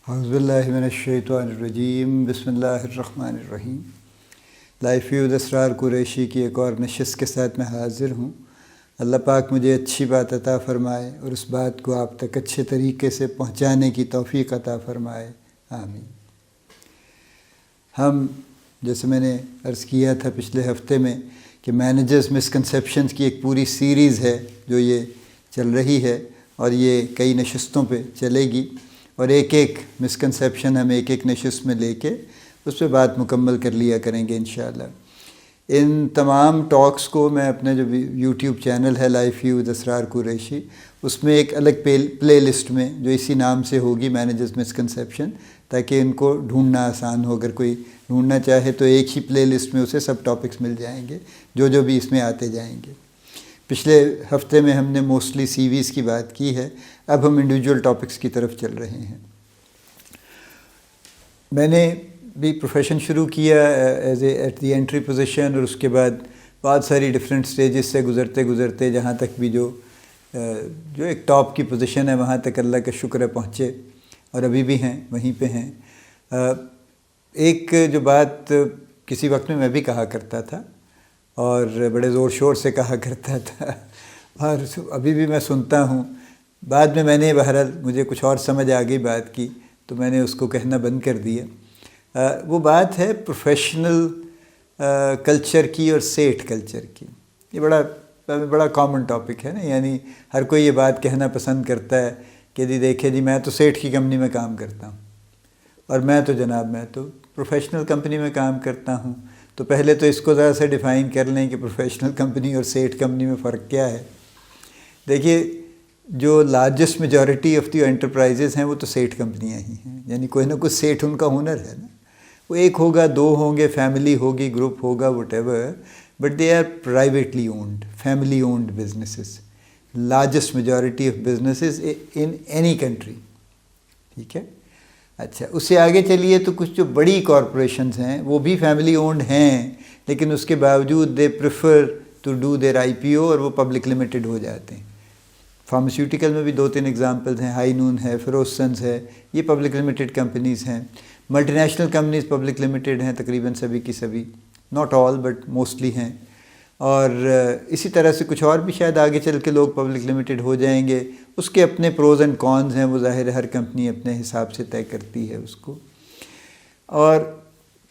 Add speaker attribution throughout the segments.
Speaker 1: اعوذ باللہ من الشیطان الرجیم، بسم اللہ الرحمن الرحیم۔ لائف ویو اسرار قریشی کی ایک اور نشست کے ساتھ میں حاضر ہوں۔ اللہ پاک مجھے اچھی بات عطا فرمائے اور اس بات کو آپ تک اچھے طریقے سے پہنچانے کی توفیق عطا فرمائے، آمین۔ ہم جیسے میں نے عرض کیا تھا پچھلے ہفتے میں کہ مینیجرز مسکنسیپشنز کی ایک پوری سیریز ہے جو یہ چل رہی ہے اور یہ کئی نشستوں پہ چلے گی، اور ایک ایک مسکنسیپشن ہم ایک ایک نشست میں لے کے اس پہ بات مکمل کر لیا کریں گے انشاءاللہ۔ ان تمام ٹاکس کو میں اپنے جو یوٹیوب چینل ہے لائف ویو اسرار قریشی، اس میں ایک الگ پلے لسٹ میں جو اسی نام سے ہوگی مینیجرز مسکنسیپشن، تاکہ ان کو ڈھونڈنا آسان ہو۔ اگر کوئی ڈھونڈنا چاہے تو ایک ہی پلے لسٹ میں اسے سب ٹاپکس مل جائیں گے جو بھی اس میں آتے جائیں گے۔ پچھلے ہفتے میں ہم نے موسٹلی سی ویز کی بات کی ہے، اب ہم انڈیویجول ٹاپکس کی طرف چل رہے ہیں۔ میں نے بھی پروفیشن شروع کیا ایٹ دی انٹری پوزیشن، اور اس کے بعد بہت ساری ڈفرینٹ سٹیجز سے گزرتے جہاں تک بھی جو ایک ٹاپ کی پوزیشن ہے وہاں تک اللہ کا شکر ہے پہنچے، اور ابھی بھی ہیں، وہیں پہ ہیں۔ ایک جو بات کسی وقت میں بھی کہا کرتا تھا اور بڑے زور شور سے کہا کرتا تھا، اور ابھی بھی میں سنتا ہوں، بعد میں نے بہرحال مجھے کچھ اور سمجھ آ گئی بات کی تو میں نے اس کو کہنا بند کر دیا۔ وہ بات ہے پروفیشنل کلچر کی اور سیٹھ کلچر کی۔ یہ بڑا کامن ٹاپک ہے نا، یعنی ہر کوئی یہ بات کہنا پسند کرتا ہے کہ جی دیکھیں جی میں تو سیٹھ کی کمپنی میں کام کرتا ہوں، اور میں تو پروفیشنل کمپنی میں کام کرتا ہوں۔ تو پہلے تو اس کو ذرا سے ڈیفائن کر لیں کہ پروفیشنل کمپنی اور سیٹھ کمپنی میں فرق کیا ہے۔ دیکھیے، جو largest majority of the enterprises ہیں وہ تو سیٹھ کمپنیاں ہی ہیں، یعنی کوئی نہ کوئی سیٹھ ان کا ہنر ہے نا۔ وہ ایک ہوگا، دو ہوں گے، فیملی ہوگی، گروپ ہوگا، whatever, but they are privately owned, family owned businesses, largest majority of businesses in any country, ٹھیک ہے۔ اچھا، اس سے آگے چلیے تو کچھ جو بڑی کارپوریشنز ہیں وہ بھی فیملی اونڈ ہیں، لیکن اس کے باوجود دے پریفر ٹو ڈو دیر آئی پی او، اور وہ پبلک لمیٹڈ ہو جاتے ہیں۔ فارماسیوٹیکل میں بھی 2-3 ایگزامپلز ہیں، ہائی نون ہے، فیروسنز ہے، یہ پبلک لمیٹڈ کمپنیز ہیں۔ Multi national companies public limited ہیں تقریباً سبھی کی سبھی، ناٹ آل بٹ موسٹلی ہیں، اور اسی طرح سے کچھ اور بھی شاید آگے چل کے لوگ پبلک لمیٹڈ ہو جائیں گے۔ اس کے اپنے پروز اینڈ کونز ہیں، وہ ظاہر ہے ہر کمپنی اپنے حساب سے طے کرتی ہے اس کو۔ اور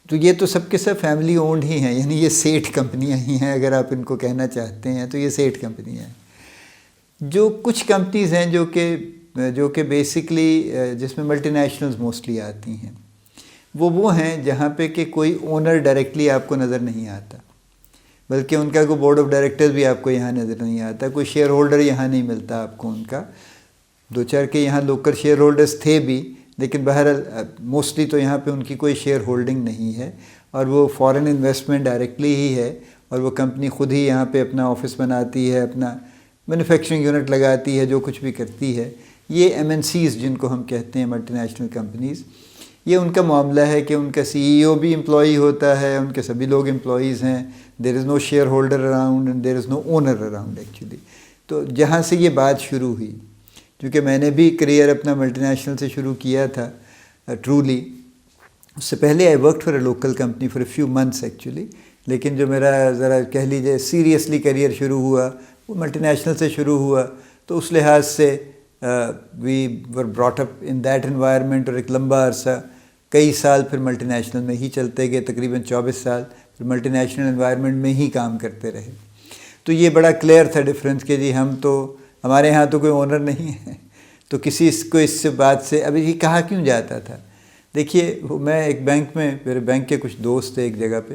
Speaker 1: تو یہ تو سب کے سب فیملی اونڈ ہی ہیں، یعنی یہ سیٹھ کمپنیاں ہی ہیں، اگر آپ ان کو کہنا چاہتے ہیں تو یہ سیٹھ کمپنیاں ہیں۔ جو کچھ کمپنیز ہیں جو کہ بیسکلی جس میں ملٹی نیشنلز موسٹلی آتی ہیں، وہ ہیں جہاں پہ کہ کوئی اونر ڈائریکٹلی آپ کو نظر نہیں آتا، بلکہ ان کا کوئی بورڈ آف ڈائریکٹرز بھی آپ کو یہاں نظر نہیں آتا، کوئی شیئر ہولڈر یہاں نہیں ملتا آپ کو ان کا۔ 2-4 کے یہاں لوکل شیئر ہولڈرز تھے بھی، لیکن بہرحال موسٹلی تو یہاں پہ ان کی کوئی شیئر ہولڈنگ نہیں ہے، اور وہ فارن انویسٹمنٹ ڈائریکٹلی ہی ہے، اور وہ کمپنی خود ہی یہاں پہ اپنا آفس بناتی ہے، اپنا مینوفیکچرنگ یونٹ لگاتی ہے، جو کچھ بھی کرتی ہے۔ یہ ایم این سیز جن کو ہم کہتے ہیں، ملٹی نیشنل کمپنیز، یہ ان کا معاملہ ہے کہ ان کا سی ای او بھی امپلائی ہوتا ہے، ان کے سبھی لوگ امپلائیز ہیں، there is no share holder around and there is no owner around actually. تو جہاں سے یہ بات شروع ہوئی، کیونکہ میں نے بھی کریئر اپنا ملٹی نیشنل سے شروع کیا تھا ٹرولی، اس سے پہلے I worked for a local company for a few months actually, لیکن جو میرا ذرا کہہ لیجیے سیریسلی کریئر شروع ہوا وہ ملٹی نیشنل سے شروع ہوا۔ تو اس لحاظ سے we were brought up in that environment, اور ایک لمبا عرصہ کئی سال پھر ملٹی نیشنل میں ہی چلتے گئے، تقریباً 24 سال پھر ملٹی نیشنل انوائرمنٹ میں ہی کام کرتے رہے۔ تو یہ بڑا کلیئر تھا ڈفرینس کہ جی ہمارے ہاں تو کوئی اونر نہیں ہے، تو کسی کو اس سے بات سے ابھی یہ کہا کیوں جاتا تھا۔ دیکھیے، میں ایک بینک میں، میرے بینک کے کچھ دوست تھے ایک جگہ پہ،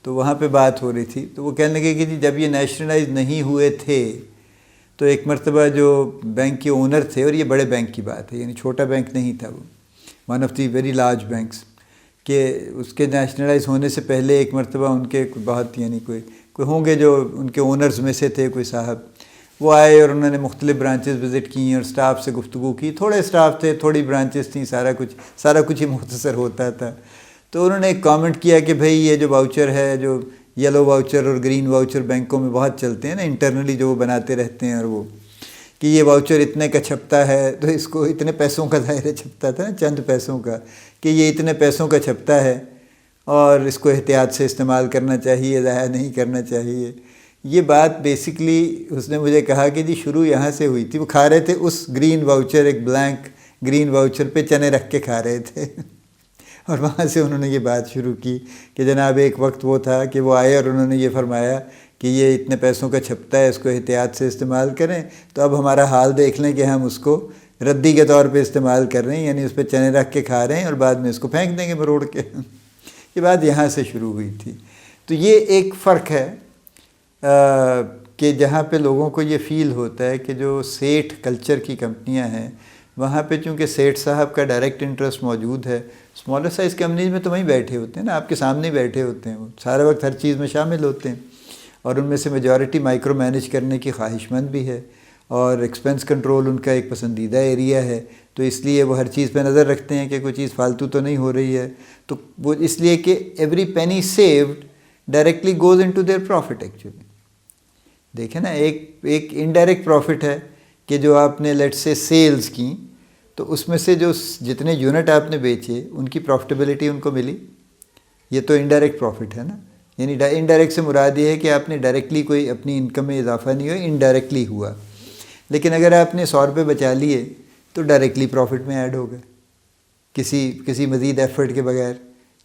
Speaker 1: تو وہاں پہ بات ہو رہی تھی، تو وہ کہنے لگے کہ جی جب یہ نیشنلائز نہیں ہوئے تھے تو ایک مرتبہ جو بینک کے اونر تھے، اور یہ بڑے بینک کی بات ہے، یعنی چھوٹا بینک نہیں تھا، وہ one of the very large banks, کہ اس کے نیشنلائز ہونے سے پہلے ایک مرتبہ ان کے بہت یعنی کوئی ہوں گے جو ان کے اونرز میں سے تھے، کوئی صاحب، وہ آئے اور انہوں نے مختلف برانچز وزٹ کی اور سٹاف سے گفتگو کی۔ تھوڑے سٹاف تھے، تھوڑی برانچز تھیں، سارا کچھ ہی مختصر ہوتا تھا۔ تو انہوں نے ایک کامنٹ کیا کہ بھئی یہ جو واؤچر ہے، جو یلو واؤچر اور گرین واؤچر بینکوں میں بہت چلتے ہیں نا، انٹرنلی جو وہ بناتے رہتے ہیں، اور وہ کہ یہ واؤچر اتنے کا چھپتا ہے تو اس کو اتنے پیسوں کا ظاہر چھپتا تھا نا، چند پیسوں کا، کہ یہ اتنے پیسوں کا چھپتا ہے اور اس کو احتیاط سے استعمال کرنا چاہیے، ضائع نہیں کرنا چاہیے. یہ بات بیسکلی اس نے مجھے کہا کہ جی شروع یہاں سے ہوئی تھی. وہ کھا رہے تھے اس گرین واؤچر، ایک بلینک گرین واؤچر پہ چنے رکھ کے کھا رہے تھے اور وہاں سے انہوں نے یہ بات شروع کی کہ جناب ایک وقت وہ تھا کہ وہ آئے اور انہوں نے یہ فرمایا کہ یہ اتنے پیسوں کا چھپتا ہے، اس کو احتیاط سے استعمال کریں. تو اب ہمارا حال دیکھ لیں کہ ہم اس کو ردی کے طور پہ استعمال کر رہے ہیں، یعنی اس پہ چنے رکھ کے کھا رہے ہیں اور بعد میں اس کو پھینک دیں گے مروڑ کے. یہ بات یہاں سے شروع ہوئی تھی. تو یہ ایک فرق ہے کہ جہاں پہ لوگوں کو یہ فیل ہوتا ہے کہ جو سیٹھ کلچر کی کمپنیاں ہیں وہاں پہ چونکہ سیٹھ صاحب کا ڈائریکٹ انٹرسٹ موجود ہے. اسمالر سائز کمپنیز میں تو وہیں بیٹھے ہوتے ہیں نا، آپ کے سامنے ہی بیٹھے ہوتے ہیں، وہ سارا وقت ہر چیز میں شامل ہوتے ہیں اور ان میں سے میجورٹی مائکرو مینیج کرنے کی خواہش مند بھی ہے اور ایکسپنس کنٹرول ان کا ایک پسندیدہ ایریا ہے. تو اس لیے وہ ہر چیز پہ نظر رکھتے ہیں کہ کوئی چیز فالتو تو نہیں ہو رہی ہے. تو وہ اس لیے کہ every penny saved directly goes into their profit. Actually دیکھیں نا، ایک انڈائریکٹ پروفٹ ہے کہ جو آپ نے لیٹ سے سیلز کی تو اس میں سے جو جتنے یونٹ آپ نے بیچے ان کی پروفٹیبلٹی ان کو ملی، یہ تو انڈائریکٹ پروفٹ ہے نا. یعنی انڈائریکٹ سے مراد یہ ہے کہ آپ نے ڈائریکٹلی کوئی اپنی انکم میں اضافہ نہیں ہوا، انڈائریکٹلی ہوا. لیکن اگر آپ نے 100 روپے بچا لیے تو ڈائریکٹلی پروفٹ میں ایڈ ہو گئے کسی مزید ایفرٹ کے بغیر.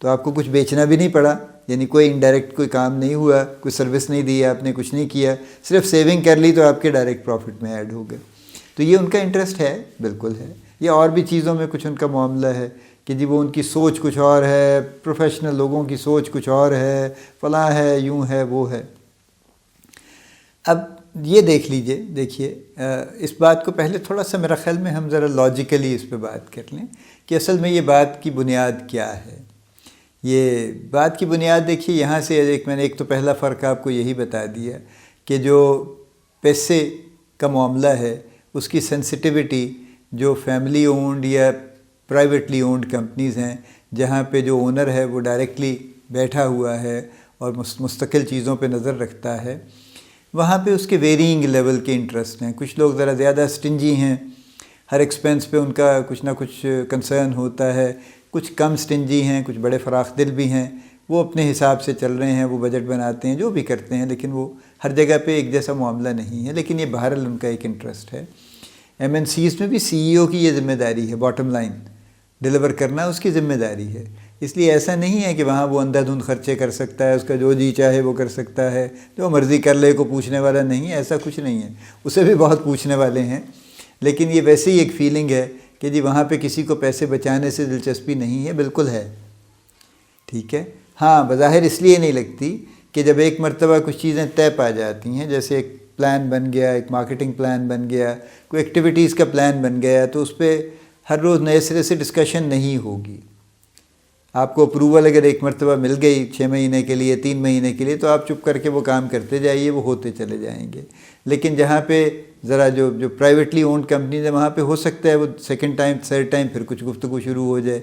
Speaker 1: تو آپ کو کچھ بیچنا بھی نہیں پڑا، یعنی کوئی انڈائریکٹ کوئی کام نہیں ہوا، کوئی سروس نہیں دی، آپ نے کچھ نہیں کیا، صرف سیونگ کر لی تو آپ کے ڈائریکٹ پروفٹ میں ایڈ ہو گئے. تو یہ ان کا انٹرسٹ ہے، بالکل ہے. یہ اور بھی چیزوں میں کچھ ان کا معاملہ ہے کہ جی وہ ان کی سوچ کچھ اور ہے، پروفیشنل لوگوں کی سوچ کچھ اور ہے، فلاں ہے، یوں ہے، وہ ہے. اب یہ دیکھیے اس بات کو پہلے تھوڑا سا میرا خیال میں ہم ذرا لاجیکلی اس پہ بات کر لیں کہ اصل میں یہ بات کی بنیاد کیا ہے. یہ بات کی بنیاد دیکھیے یہاں سے میں نے ایک تو پہلا فرق آپ کو یہی بتا دیا کہ جو پیسے کا معاملہ ہے اس کی سینسٹیوٹی جو فیملی اونڈ یا پرائیویٹلی اونڈ کمپنیز ہیں جہاں پہ جو اونر ہے وہ ڈائریکٹلی بیٹھا ہوا ہے اور مستقل چیزوں پہ نظر رکھتا ہے، وہاں پہ اس کے ویرینگ لیول کے انٹرسٹ ہیں. کچھ لوگ ذرا زیادہ سٹنجی ہیں، ہر ایکسپنس پہ ان کا کچھ نہ کچھ کنسرن ہوتا ہے. کچھ کم سٹنجی ہیں، کچھ بڑے فراخ دل بھی ہیں، وہ اپنے حساب سے چل رہے ہیں، وہ بجٹ بناتے ہیں، جو بھی کرتے ہیں، لیکن وہ ہر جگہ پہ ایک جیسا معاملہ نہیں ہے. لیکن یہ بہرحال ان کا ایک انٹرسٹ ہے. ایم این سیز میں بھی سی ای او کی یہ ذمہ داری ہے، باٹم لائن ڈیلیور کرنا اس کی ذمہ داری ہے. اس لیے ایسا نہیں ہے کہ وہاں وہ اندھا دھند خرچے کر سکتا ہے، اس کا جو جی چاہے وہ کر سکتا ہے، جو مرضی کر لے کو پوچھنے والا نہیں. ایسا کچھ نہیں ہے، اسے بھی بہت پوچھنے والے ہیں. لیکن یہ ویسے ہی ایک فیلنگ ہے کہ جی وہاں پہ کسی کو پیسے بچانے سے دلچسپی نہیں ہے. بالکل ہے، ٹھیک ہے. ہاں بظاہر اس لیے نہیں لگتی کہ جب ایک مرتبہ کچھ چیزیں طے پا جاتی ہیں، جیسے ایک پلان بن گیا، ایک مارکیٹنگ پلان بن گیا، کوئی ایکٹیویٹیز کا پلان بن گیا، تو اس پہ ہر روز نئے سرے سے ڈسکشن نہیں ہوگی. آپ کو اپروول اگر ایک مرتبہ مل گئی 6 مہینے کے لیے، 3 مہینے کے لیے، تو آپ چپ کر کے وہ کام کرتے جائیے، وہ ہوتے چلے جائیں گے. لیکن جہاں پہ ذرا جو پرائیویٹلی اونڈ کمپنیز ہیں وہاں پہ ہو سکتا ہے وہ سیکنڈ ٹائم تھرڈ ٹائم پھر کچھ گفتگو شروع ہو جائے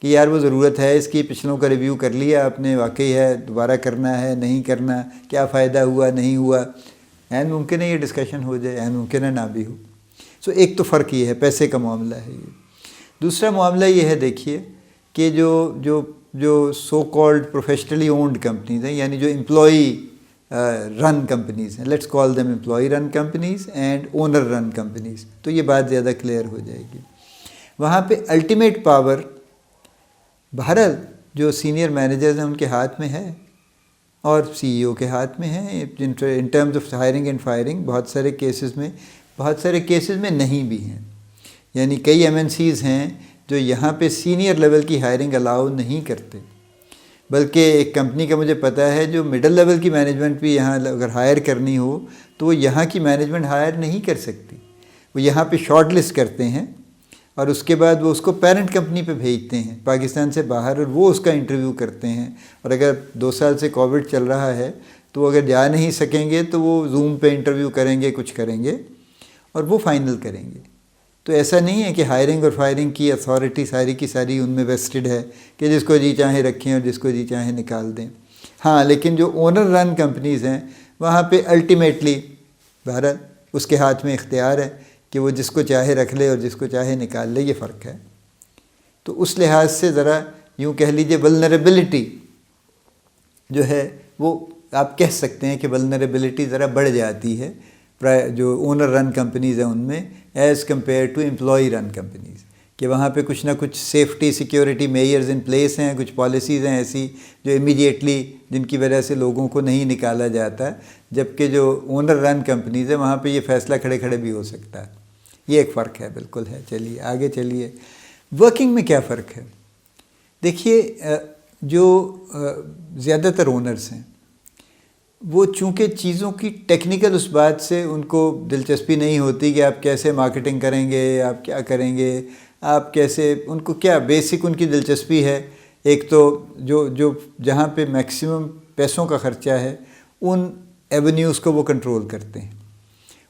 Speaker 1: کہ یار وہ ضرورت ہے اس کی، پچھلوں کا ریویو کر لیا آپ نے، واقعی ہے، دوبارہ کرنا ہے نہیں کرنا، کیا فائدہ ہوا نہیں ہوا. عین ممکن ہے یہ ڈسکشن ہو جائے، عین ممکن ہے نہ بھی ہو. سو ایک تو فرق یہ ہے، پیسے کا معاملہ ہے یہ. دوسرا معاملہ یہ ہے دیکھیے کہ جو so called professionally owned companies ہیں، یعنی جو امپلائی رن کمپنیز ہیں، let's call them employee run companies and owner run companies, تو یہ بات زیادہ کلیئر ہو جائے گی. وہاں پہ الٹیمیٹ پاور بہرحال جو سینئر مینیجرز ہیں ان کے ہاتھ میں ہے اور سی ای او کے ہاتھ میں ہے. In terms of hiring and firing بہت سارے کیسز میں نہیں بھی ہیں. یعنی کئی ایم این سیز ہیں جو یہاں پہ سینئر لیول کی ہائرنگ الاؤ نہیں کرتے، بلکہ ایک کمپنی کا مجھے پتہ ہے جو مڈل لیول کی مینجمنٹ بھی یہاں اگر ہائر کرنی ہو تو وہ یہاں کی مینجمنٹ ہائر نہیں کر سکتی. وہ یہاں پہ شارٹ لسٹ کرتے ہیں اور اس کے بعد وہ اس کو پیرنٹ کمپنی پہ بھیجتے ہیں پاکستان سے باہر، اور وہ اس کا انٹرویو کرتے ہیں. اور اگر 2 سال سے کووڈ چل رہا ہے تو اگر جا نہیں سکیں گے تو وہ زوم پہ انٹرویو کریں گے، کچھ کریں گے اور وہ فائنل کریں گے. تو ایسا نہیں ہے کہ ہائرنگ اور فائرنگ کی اتھارٹی ساری کی ساری ان میں ویسٹڈ ہے کہ جس کو جی چاہیں رکھیں اور جس کو جی چاہیں نکال دیں. ہاں لیکن جو اونر رن کمپنیز ہیں وہاں پہ الٹیمیٹلی بہرحال اس کے ہاتھ میں اختیار ہے کہ وہ جس کو چاہے رکھ لے اور جس کو چاہے نکال لے، یہ فرق ہے۔ تو اس لحاظ سے ذرا یوں کہہ لیجیے ولنریبلٹی جو ہے وہ آپ کہہ سکتے ہیں کہ ولنریبلٹی ذرا بڑھ جاتی ہے جو اونر رن کمپنیز ہیں ان میں as compared to employee run companies, کہ وہاں پہ کچھ نہ کچھ safety security measures in place ہیں، کچھ پالیسیز ہیں ایسی جو امیڈیٹلی جن کی وجہ سے لوگوں کو نہیں نکالا جاتا، جبکہ جو اونر رن کمپنیز ہیں وہاں پہ یہ فیصلہ کھڑے کھڑے بھی ہو سکتا ہے۔ یہ ایک فرق ہے، بالکل ہے۔ چلیے آگے چلیے، ورکنگ میں کیا فرق ہے؟ دیکھیے جو زیادہ تر اونرز ہیں وہ چونکہ چیزوں کی ٹیکنیکل اس بات سے ان کو دلچسپی نہیں ہوتی کہ آپ کیسے مارکیٹنگ کریں گے، آپ کیا کریں گے، آپ کیسے، ان کو کیا بیسک ان کی دلچسپی ہے، ایک تو جو جہاں پہ میکسیمم پیسوں کا خرچہ ہے ان ایونیوز کو وہ کنٹرول کرتے ہیں۔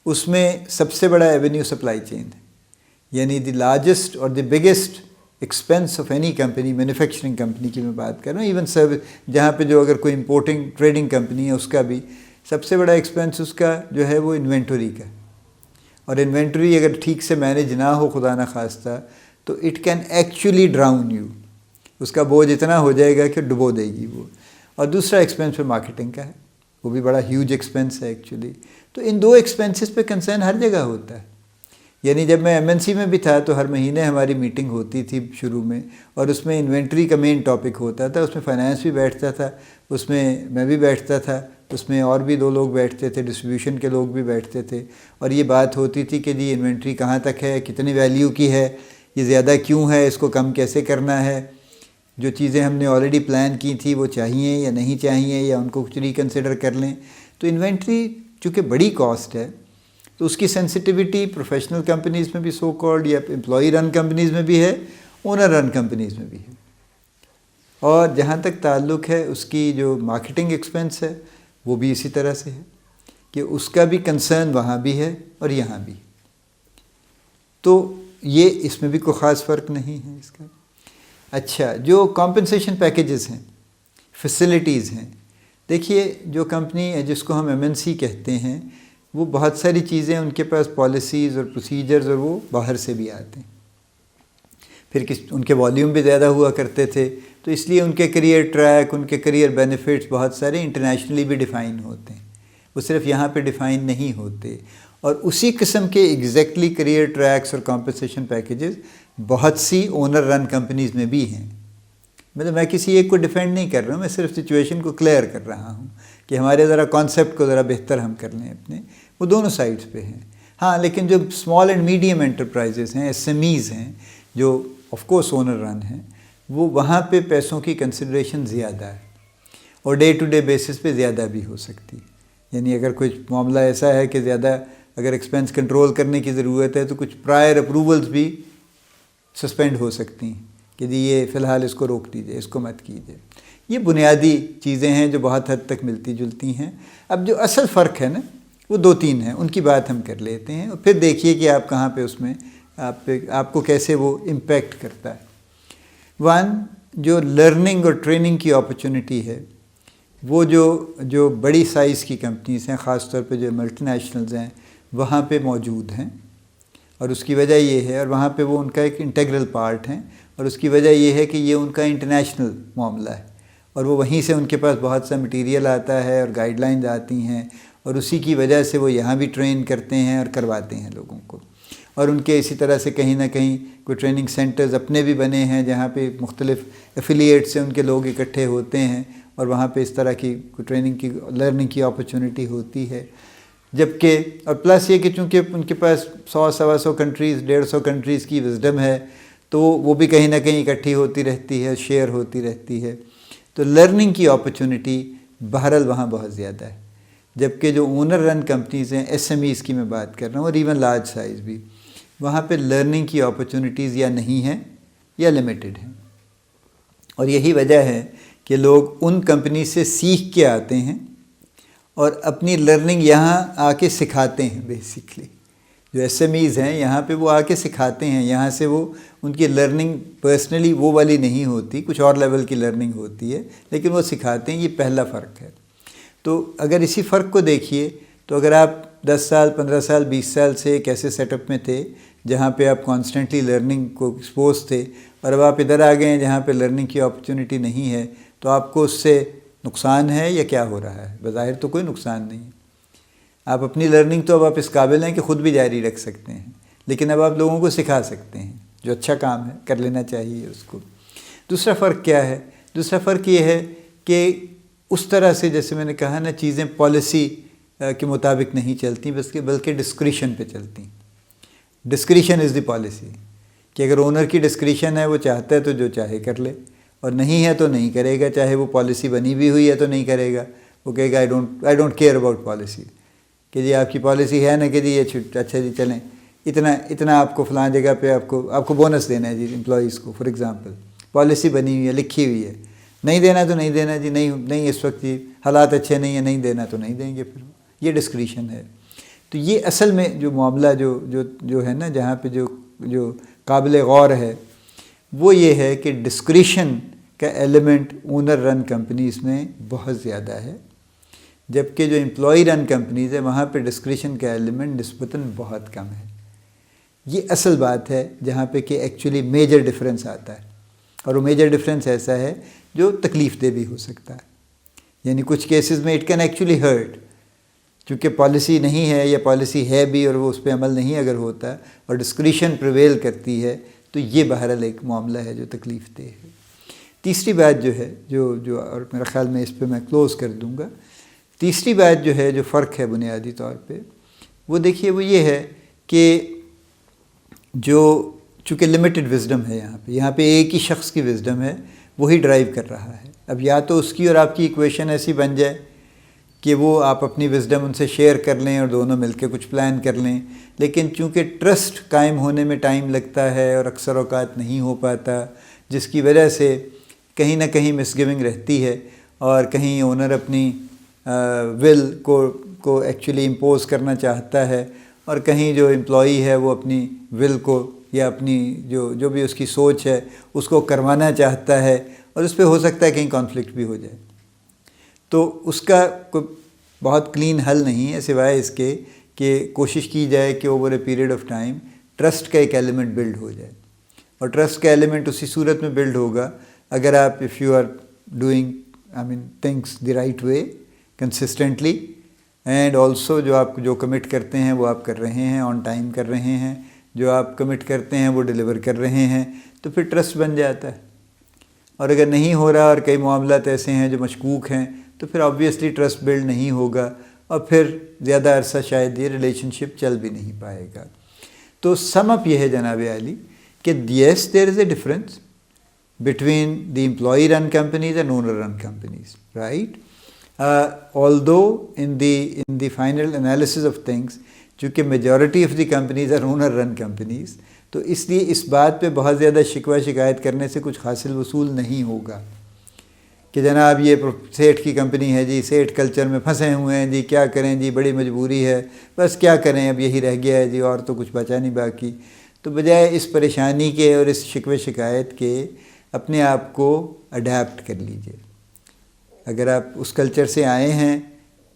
Speaker 1: اس میں سب سے بڑا ایونیو سپلائی چین ہے، یعنی دی لارجسٹ اور the biggest expense of any company, manufacturing company کی میں بات کر رہا ہوں، ایون سروس جہاں پہ جو اگر کوئی امپورٹنگ ٹریڈنگ کمپنی ہے اس کا بھی سب سے بڑا ایکسپینس اس کا جو ہے وہ انوینٹری کا، اور انوینٹری اگر ٹھیک سے مینیج نہ ہو خدا نہ خواستہ تو it can actually drown you, اس کا بوجھ اتنا ہو جائے گا کہ ڈبو دے گی وہ۔ اور دوسرا ایکسپینس پھر مارکیٹنگ کا ہے، وہ بھی بڑا ہیوج ایکسپینس ہے ایکچولی۔ تو ان دو ایکسپینسز پہ کنسرن ہر جگہ ہوتا ہے، یعنی جب میں MNC میں بھی تھا تو ہر مہینے ہماری میٹنگ ہوتی تھی شروع میں، اور اس میں انوینٹری کا مین ٹاپک ہوتا تھا، اس میں فائنانس بھی بیٹھتا تھا، اس میں میں بھی بیٹھتا تھا، اس میں اور بھی 2 لوگ بیٹھتے تھے، ڈسٹریبیوشن کے لوگ بھی بیٹھتے تھے، اور یہ بات ہوتی تھی کہ جی انوینٹری کہاں تک ہے، کتنی ویلیو کی ہے، یہ زیادہ کیوں ہے، اس کو کم کیسے کرنا ہے، جو چیزیں ہم نے آلریڈی پلان کی تھی وہ چاہیے یا نہیں چاہیے، یا ان کو کچھ ریکنسیڈر کر لیں۔ تو انوینٹری چونکہ بڑی کاسٹ ہے تو اس کی سینسٹیوٹی پروفیشنل کمپنیز میں بھی سو کالڈ یا امپلائی رن کمپنیز میں بھی ہے، اونر رن کمپنیز میں بھی ہے۔ اور جہاں تک تعلق ہے اس کی جو مارکیٹنگ ایکسپینس ہے وہ بھی اسی طرح سے ہے کہ اس کا بھی کنسرن وہاں بھی ہے اور یہاں بھی۔ تو یہ اس میں بھی کوئی خاص فرق نہیں ہے اس کا۔ اچھا، جو کمپنسیشن پیکیجز ہیں، فیسلٹیز ہیں، دیکھیے جو کمپنی ہے جس کو ہم MNC کہتے ہیں وہ بہت ساری چیزیں ان کے پاس پالیسیز اور پروسیجرز اور وہ باہر سے بھی آتے ہیں، پھر ان کے والیوم بھی زیادہ ہوا کرتے تھے تو اس لیے ان کے کریئر ٹریک، ان کے کریئر بینیفٹس بہت سارے انٹرنیشنلی بھی ڈیفائن ہوتے ہیں، وہ صرف یہاں پہ ڈیفائن نہیں ہوتے۔ اور اسی قسم کے ایگزیکٹلی کریئر ٹریکس اور کمپنسیشن پیکیجز بہت سی اونر رن کمپنیز میں بھی ہیں۔ مطلب میں کسی ایک کو ڈیفینڈ نہیں کر رہا ہوں، میں صرف سچویشن کو کلیئر کر رہا ہوں کہ ہمارے ذرا کانسیپٹ کو ذرا بہتر ہم کر لیں اپنے، وہ دونوں سائڈس پہ ہیں۔ ہاں لیکن جو اسمال اینڈ میڈیم انٹرپرائزز ہیں، SMEs ہیں، جو آف کورس اونر رن ہیں، وہ وہاں پہ پیسوں کی کنسیڈریشن زیادہ ہے اور ڈے ٹو ڈے بیسس پہ زیادہ بھی ہو سکتی ہے۔ یعنی اگر کوئی معاملہ ایسا ہے کہ زیادہ اگر ایکسپینس کنٹرول کرنے کی ضرورت ہے تو کچھ پرائر اپروولز بھی سسپینڈ ہو سکتی ہیں کہ جی یہ فی الحال اس کو روک دیجیے، اس کو مت کیجیے۔ یہ بنیادی چیزیں ہیں جو بہت حد تک ملتی جلتی ہیں۔ اب جو اصل فرق ہے نا وہ 2-3 ہیں، ان کی بات ہم کر لیتے ہیں اور پھر دیکھیے کہ آپ کہاں پہ اس میں آپ کو کیسے وہ امپیکٹ کرتا ہے۔ 1، جو لرننگ اور ٹریننگ کی اپرچونٹی ہے وہ جو بڑی سائز کی کمپنیز ہیں، خاص طور پہ جو ملٹی نیشنلز ہیں وہاں پہ موجود ہیں، اور اس کی وجہ یہ ہے، اور وہاں پہ وہ ان کا ایک انٹیگرل پارٹ ہیں، اور اس کی وجہ یہ ہے کہ یہ ان کا انٹرنیشنل معاملہ ہے، اور وہ وہیں سے ان کے پاس بہت سا مٹیریل آتا ہے اور گائیڈ لائنز آتی ہیں، اور اسی کی وجہ سے وہ یہاں بھی ٹرین کرتے ہیں اور کرواتے ہیں لوگوں کو۔ اور ان کے اسی طرح سے کہیں نہ کہیں کوئی ٹریننگ سینٹرز اپنے بھی بنے ہیں جہاں پہ مختلف ایفیلیٹ سے ان کے لوگ اکٹھے ہوتے ہیں، اور وہاں پہ اس طرح کی کوئی ٹریننگ کی لرننگ کی اپرچونٹی ہوتی ہے۔ جبکہ اور پلس یہ کہ چونکہ ان کے پاس 100-125 کنٹریز، 150 کنٹریز کی وزڈم ہے تو وہ بھی کہیں نہ کہیں اکٹھی ہوتی رہتی ہے، شیئر ہوتی رہتی ہے، تو لرننگ کی اپرچونٹی بہرحال وہاں بہت زیادہ ہے۔ جبکہ جو اونر رن کمپنیز ہیں، SMEs کی میں بات کر رہا ہوں، اور ایون لارج سائز بھی، وہاں پہ لرننگ کی اپرچونٹیز یا نہیں ہیں یا لمیٹڈ ہیں، اور یہی وجہ ہے کہ لوگ ان کمپنی سے سیکھ کے آتے ہیں اور اپنی لرننگ یہاں آ کے سکھاتے ہیں۔ بیسکلی جو SMEs ہیں یہاں پہ وہ آ کے سکھاتے ہیں، یہاں سے وہ ان کی لرننگ پرسنلی وہ والی نہیں ہوتی، کچھ اور لیول کی لرننگ ہوتی ہے، لیکن وہ سکھاتے ہیں۔ یہ پہلا فرق ہے۔ تو اگر اسی فرق کو دیکھیے تو اگر آپ 10 سال 15 سال 20 سال سے ایک ایسے سیٹ اپ میں تھے جہاں پہ آپ کانسٹنٹلی لرننگ کو ایکسپوز تھے، اور اب آپ ادھر آ گئے ہیں جہاں پہ لرننگ کی اپرچونٹی نہیں ہے، تو آپ کو اس سے نقصان ہے یا کیا ہو رہا ہے؟ بظاہر تو کوئی نقصان نہیں ہے. آپ اپنی لرننگ تو اب آپ اس قابل ہیں کہ خود بھی جاری رکھ سکتے ہیں، لیکن اب آپ لوگوں کو سکھا سکتے ہیں، جو اچھا کام ہے کر لینا چاہیے اس کو. دوسرا فرق کیا ہے؟ دوسرا فرق یہ ہے کہ اس طرح سے جیسے میں نے کہا نا، چیزیں پالیسی کے مطابق نہیں چلتی، بلکہ ڈسکریشن پہ چلتی. ڈسکریشن از دی پالیسی، کہ اگر اونر کی ڈسکریشن ہے، وہ چاہتا ہے تو جو چاہے کر لے، اور نہیں ہے تو نہیں کرے گا، چاہے وہ پالیسی بنی بھی ہوئی ہے تو نہیں کرے گا. وہ کہے گا I don't care about policy, کہ جی آپ کی پالیسی ہے نا کہ جی یہ اچھا جی چلیں اتنا آپ کو فلاں جگہ پہ آپ کو بونس دینا ہے جی امپلائیز کو. فار ایگزامپل پالیسی بنی ہوئی ہے، لکھی ہوئی ہے، نہیں دینا تو نہیں دینا جی، نہیں اس وقت جی حالات اچھے نہیں ہیں، نہیں دینا تو نہیں دیں گے. پھر یہ ڈسکریشن ہے. تو یہ اصل میں جو معاملہ جو ہے نا، جہاں پہ جو قابل غور ہے وہ یہ ہے کہ ڈسکریشن کا ایلیمنٹ اونر رن کمپنیز میں بہت زیادہ ہے، جبکہ جو امپلائی رن کمپنیز ہیں وہاں پہ ڈسکریشن کا ایلیمنٹ نسبتاً بہت کم ہے. یہ اصل بات ہے جہاں پہ کہ ایکچولی میجر ڈفرینس آتا ہے، اور وہ میجر ڈفرینس ایسا ہے جو تکلیف دہ بھی ہو سکتا ہے. یعنی کچھ کیسز میں اٹ کین ایکچولی ہرٹ، چونکہ پالیسی نہیں ہے یا پالیسی ہے بھی اور وہ اس پہ عمل نہیں اگر ہوتا اور ڈسکریشن پریویل کرتی ہے، تو یہ بہرحال ایک معاملہ ہے جو تکلیف دہ ہے. تیسری بات جو ہے جو اور میرا خیال میں اس پہ میں کلوز کر دوں گا، تیسری بات جو ہے جو فرق ہے بنیادی طور پہ، وہ دیکھیے وہ یہ ہے کہ چونکہ لمیٹڈ وزڈم ہے یہاں پہ ایک ہی شخص کی وزڈم ہے، وہی ڈرائیو کر رہا ہے. اب یا تو اس کی اور آپ کی ایکویشن ایسی بن جائے کہ وہ آپ اپنی وزڈم ان سے شیئر کر لیں اور دونوں مل کے کچھ پلان کر لیں، لیکن چونکہ ٹرسٹ قائم ہونے میں ٹائم لگتا ہے اور اکثر اوقات نہیں ہو پاتا، جس کی وجہ سے کہیں نہ کہیں مس گیونگ رہتی ہے، اور کہیں اونر اپنی ول کو ایکچولی امپوز کرنا چاہتا ہے، اور کہیں جو امپلائی ہے وہ اپنی ول کو یا اپنی جو بھی اس کی سوچ ہے اس کو کروانا چاہتا ہے، اور اس پہ ہو سکتا ہے کہیں کانفلکٹ بھی ہو جائے. تو اس کا کوئی بہت کلین حل نہیں ہے سوائے اس کے کہ کوشش کی جائے کہ over a period of time trust کا ایک ایلیمنٹ بلڈ ہو جائے. اور ٹرسٹ کا ایلیمنٹ اسی صورت میں بلڈ ہوگا اگر آپ if you are doing things the right way consistently, and also جو کمٹ کرتے ہیں وہ آپ کر رہے ہیں، آن ٹائم کر رہے ہیں، جو آپ کمٹ کرتے ہیں وہ ڈیلیور کر رہے ہیں، تو پھر ٹرسٹ بن جاتا ہے. اور اگر نہیں ہو رہا اور کئی معاملات ایسے ہیں جو مشکوک ہیں، تو پھر آبویسلی ٹرسٹ بلڈ نہیں ہوگا، اور پھر زیادہ عرصہ شاید یہ ریلیشن شپ چل بھی نہیں پائے گا. تو سم اپ یہ ہے جناب عالی کہ yes there is a difference between the employee run companies and owner run companies, right. although in the final analysis of things چونکہ majority of the companies are owner run companies, تو اس لیے اس بات پہ بہت زیادہ شکوہ شکایت کرنے سے کچھ حاصل وصول نہیں ہوگا کہ جناب یہ سیٹھ کی کمپنی ہے جی، سیٹھ کلچر میں پھنسے ہوئے ہیں جی، کیا کریں جی، بڑی مجبوری ہے، بس کیا کریں اب یہی رہ گیا ہے جی، اور تو کچھ بچا نہیں باقی. تو بجائے اس پریشانی کے اور اس شکوہ شکایت کے اپنے آپ کو اڈیپٹ کر لیجئے. اگر آپ اس کلچر سے آئے ہیں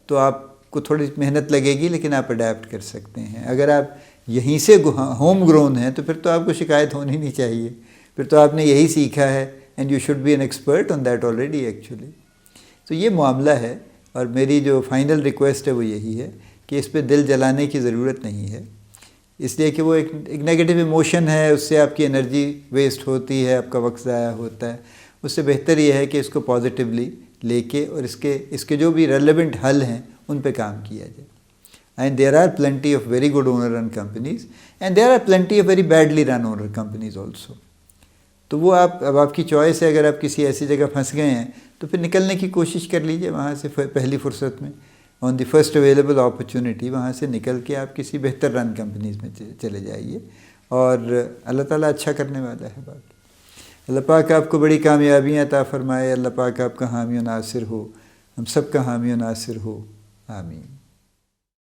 Speaker 1: تو آپ کو تھوڑی محنت لگے گی، لیکن آپ اڈیپٹ کر سکتے ہیں. اگر آپ یہیں سے ہوم گرون ہیں تو پھر تو آپ کو شکایت ہونی نہیں چاہیے، پھر تو آپ نے یہی سیکھا ہے، and you should be an expert on that already actually. تو یہ معاملہ ہے، اور میری جو فائنل ریکویسٹ ہے وہ یہی ہے کہ اس پہ دل جلانے کی ضرورت نہیں ہے، اس لیے کہ وہ ایک نیگیٹو ایموشن ہے، اس سے آپ کی انرجی ویسٹ ہوتی ہے، آپ کا وقت ضائع ہوتا ہے. اس سے بہتر یہ ہے کہ اس کو پازیٹیولی لے کے اور اس کے جو بھی ریلیونٹ حل ہیں ان پہ کام کیا جائے. And there are plenty of very good owner run companies and there are plenty of very badly run owner companies also. تو وہ اب آپ کی چوائس ہے. اگر آپ کسی ایسی جگہ پھنس گئے ہیں تو پھر نکلنے کی کوشش کر لیجئے وہاں سے، پہلی فرصت میں، آن دی فرسٹ اویلیبل اپرچونٹی وہاں سے نکل کے آپ کسی بہتر رن کمپنیز میں چلے جائیے، اور اللہ تعالیٰ اچھا کرنے والا ہے. باقی اللہ پاک آپ کو بڑی کامیابیاں عطا فرمائے، اللہ پاک آپ کا حامی و ناصر ہو، ہم سب کا حامی و ناصر ہو، آمین.